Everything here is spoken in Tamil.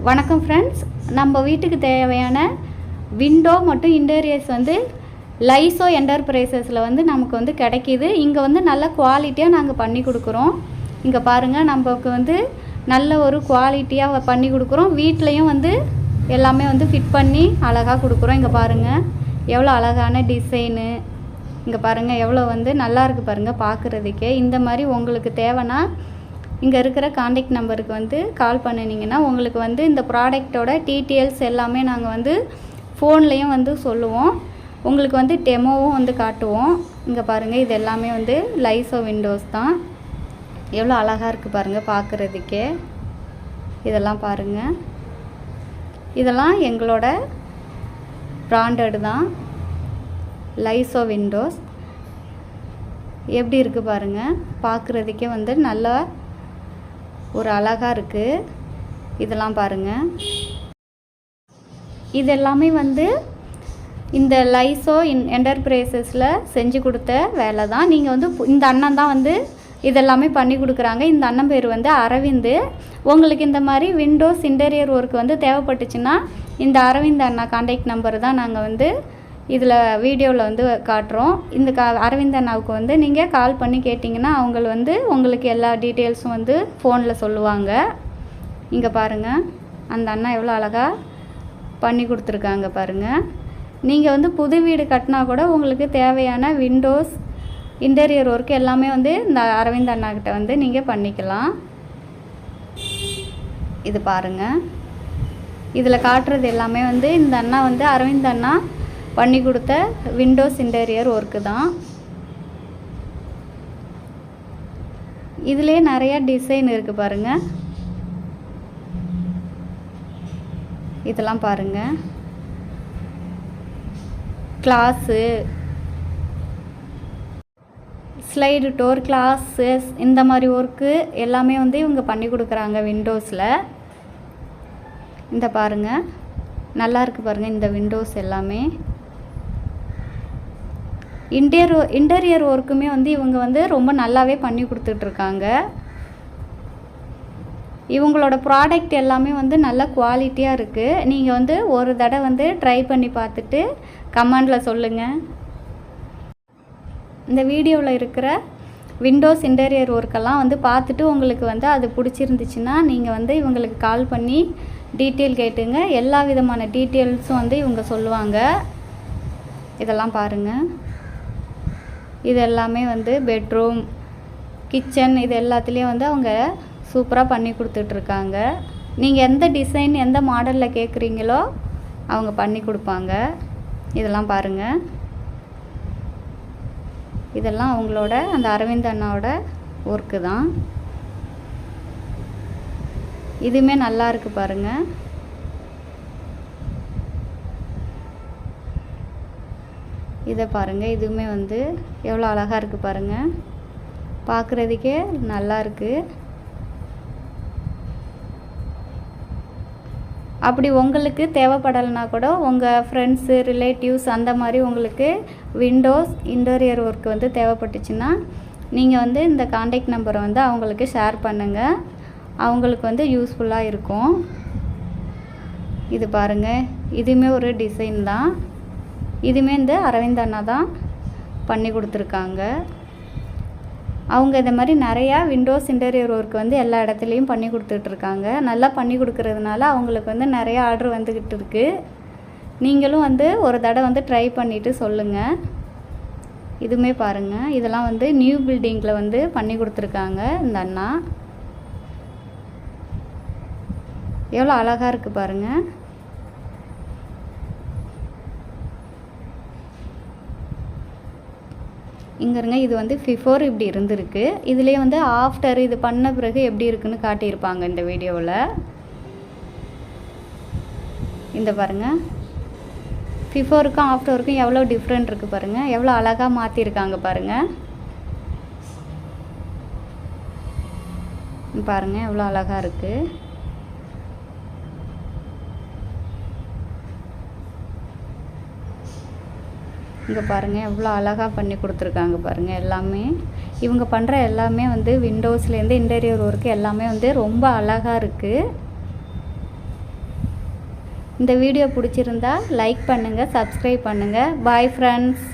வணக்கம் ஃப்ரெண்ட்ஸ், நம்ம வீட்டுக்கு தேவையான விண்டோ மற்றும் இன்டீரியர்ஸ் வந்து லைசோ என்டர்பிரைசஸில் வந்து நமக்கு வந்து கிடைக்கிது. இங்கே வந்து நல்ல குவாலிட்டியாக நாங்கள் பண்ணி கொடுக்குறோம். இங்கே பாருங்கள், நமக்கு வந்து நல்ல ஒரு குவாலிட்டியாக பண்ணி கொடுக்குறோம். வீட்லேயும் வந்து எல்லாமே வந்து ஃபிட் பண்ணி அழகாக கொடுக்குறோம். இங்கே பாருங்கள் எவ்வளோ அழகான டிசைனு. இங்கே பாருங்கள் எவ்வளோ வந்து நல்லா இருக்குது பாருங்கள் பார்க்குறதுக்கே. இந்த மாதிரி உங்களுக்கு தேவைன்னா இங்கே இருக்கிற காண்டாக்ட் நம்பருக்கு வந்து கால் பண்ணினீங்கன்னா உங்களுக்கு வந்து இந்த ப்ராடக்டோட டீட்டெயில்ஸ் எல்லாமே நாங்கள் வந்து ஃபோன்லேயும் வந்து சொல்லுவோம். உங்களுக்கு வந்து டெமோவும் வந்து காட்டுவோம். இங்கே பாருங்கள், இது எல்லாமே வந்து லைசோ விண்டோஸ் தான். எவ்வளோ அழகாக இருக்குது பாருங்கள் பார்க்குறதுக்கே. இதெல்லாம் பாருங்கள், இதெல்லாம் எங்களோட பிராண்டட் தான், லைசோ விண்டோஸ். எப்படி இருக்குது பாருங்கள் பார்க்குறதுக்கே வந்து நல்லா ஒரு அழகாக இருக்குது. இதெல்லாம் பாருங்கள், இது எல்லாமே வந்து இந்த லைசோ என்டர்பிரைசஸில் செஞ்சு கொடுத்த வேலை தான். நீங்கள் வந்து இந்த அண்ணன் தான் வந்து இதெல்லாமே பண்ணி கொடுக்குறாங்க. இந்த அண்ணன் பேர் வந்து அரவிந்த். உங்களுக்கு இந்த மாதிரி விண்டோஸ் இன்டீரியர் ஒர்க் வந்து தேவைப்பட்டுச்சுன்னா இந்த அரவிந்த் அண்ணா காண்டாக்ட் நம்பர் தான் நாங்கள் வந்து இதில் வீடியோவில் வந்து காட்டுறோம். இந்த அரவிந்த் அண்ணாவுக்கு வந்து நீங்கள் கால் பண்ணி கேட்டிங்கன்னா அவங்க வந்து உங்களுக்கு எல்லா டீட்டெயில்ஸும் வந்து ஃபோனில் சொல்லுவாங்க. இங்கே பாருங்கள், அந்த அண்ணா எவ்வளோ அழகாக பண்ணி கொடுத்துருக்காங்க பாருங்கள். நீங்கள் வந்து புது வீடு கட்டினா கூட உங்களுக்கு தேவையான விண்டோஸ் இன்டீரியர் ஒர்க் எல்லாமே வந்து இந்த அரவிந்த் அண்ணாக்கிட்ட வந்து நீங்கள் பண்ணிக்கலாம். இது பாருங்கள், இதில் காட்டுறது எல்லாமே வந்து இந்த அண்ணா வந்து அரவிந்த் அண்ணா பண்ணி கொடுத்த விண்டோஸ் இன்டீரியர் ஒர்க்கு தான். இதுலேயே நிறையா டிசைன் இருக்குது பாருங்கள். இதெல்லாம் பாருங்கள், கிளாஸு, ஸ்லைடு டோர், கிளாஸஸ், இந்த மாதிரி ஒர்க்கு எல்லாமே வந்து இவங்க பண்ணி கொடுக்குறாங்க விண்டோஸில். இந்த பாருங்கள் நல்லா இருக்குது பாருங்கள் இந்த விண்டோஸ் எல்லாமே. இன்டீரியர் ஒர்க்குமே வந்து இவங்க வந்து ரொம்ப நல்லாவே பண்ணி கொடுத்துட்ருக்காங்க. இவங்களோட ப்ராடக்ட் எல்லாமே வந்து நல்ல குவாலிட்டியாக இருக்குது. நீங்கள் வந்து ஒரு தடவை வந்து ட்ரை பண்ணி பார்த்துட்டு கமெண்டில் சொல்லுங்கள். இந்த வீடியோவில் இருக்கிற விண்டோஸ் இன்டீரியர் ஒர்க்கெல்லாம் வந்து பார்த்துட்டு உங்களுக்கு வந்து அது பிடிச்சிருந்துச்சுன்னா நீங்கள் வந்து இவங்களுக்கு கால் பண்ணி டீட்டெயில் கேட்டுங்க. எல்லா விதமான டீட்டெயில்ஸும் வந்து இவங்க சொல்லுவாங்க. இதெல்லாம் பாருங்கள், இது எல்லாமே வந்து பெட்ரூம், கிச்சன், இது எல்லாத்துலேயும் வந்து அவங்க சூப்பராக பண்ணி கொடுத்துட்ருக்காங்க. நீங்கள் எந்த டிசைன் எந்த மாடலில் கேட்குறீங்களோ அவங்க பண்ணி கொடுப்பாங்க. இதெல்லாம் பாருங்கள், இதெல்லாம் அவங்களோட அந்த அரவிந்த் அண்ணாவோட ஒர்க்கு தான். இதுவுமே நல்லா இருக்குது பாருங்கள். இதை பாருங்கள், இதுவுமே வந்து எவ்வளோ அழகாக இருக்குது பாருங்கள் பார்க்குறதுக்கே நல்லா இருக்குது. அப்படி உங்களுக்கு தேவைப்படலைனா கூட உங்கள் ஃப்ரெண்ட்ஸு, ரிலேட்டிவ்ஸ் அந்த மாதிரி உங்களுக்கு விண்டோஸ் இன்டீரியர் ஒர்க் வந்து தேவைப்பட்டுச்சுன்னா நீங்கள் வந்து இந்த காண்டாக்ட் நம்பரை வந்து அவங்களுக்கு ஷேர் பண்ணுங்கள். அவங்களுக்கு வந்து யூஸ்ஃபுல்லாக இருக்கும். இது பாருங்கள், இதுவுமே ஒரு டிசைன் தான். இதுவுமே இந்த அரவிந்த் அண்ணா தான் பண்ணி கொடுத்துருக்காங்க. அவங்க இந்த மாதிரி நிறையா விண்டோஸ் இன்டீரியர் ஒர்க் வந்து எல்லா இடத்துலையும் பண்ணி கொடுத்துட்ருக்காங்க. நல்லா பண்ணி கொடுக்குறதுனால அவங்களுக்கு வந்து நிறையா ஆர்டர் வந்துக்கிட்டு இருக்குது. நீங்களும் வந்து ஒரு தடவை வந்து ட்ரை பண்ணிவிட்டு சொல்லுங்கள். இதுவுமே பாருங்கள், இதெல்லாம் வந்து நியூ பில்டிங்கில் வந்து பண்ணி கொடுத்துருக்காங்க இந்த அண்ணா. எவ்வளோ அழகாக இருக்குது பாருங்கள். இங்கே இருங்க, இது வந்து பிஃபோர் இப்படி இருந்திருக்கு. இதுலேயே வந்து ஆஃப்டர் இது பண்ண பிறகு எப்படி இருக்குன்னு காட்டியிருப்பாங்க இந்த வீடியோவில். இந்த பாருங்கள், பிஃபோருக்கும் ஆஃப்டருக்கும் எவ்வளோ டிஃப்ரெண்ட் இருக்குது பாருங்கள். எவ்வளோ அழகாக மாற்றிருக்காங்க பாருங்கள். பாருங்கள் எவ்வளோ அழகாக இருக்குது. இங்கே பாருங்கள் எவ்வளோ அழகாக பண்ணி கொடுத்துருக்காங்க பாருங்கள். எல்லாமே இவங்க பண்ணுற எல்லாமே வந்து விண்டோஸ்லேருந்து இன்டீரியர் ஒர்க்கு எல்லாமே வந்து ரொம்ப அழகாக இருக்குது. இந்த வீடியோ பிடிச்சிருந்தா லைக் பண்ணுங்கள், சப்ஸ்கிரைப் பண்ணுங்கள். Bye friends.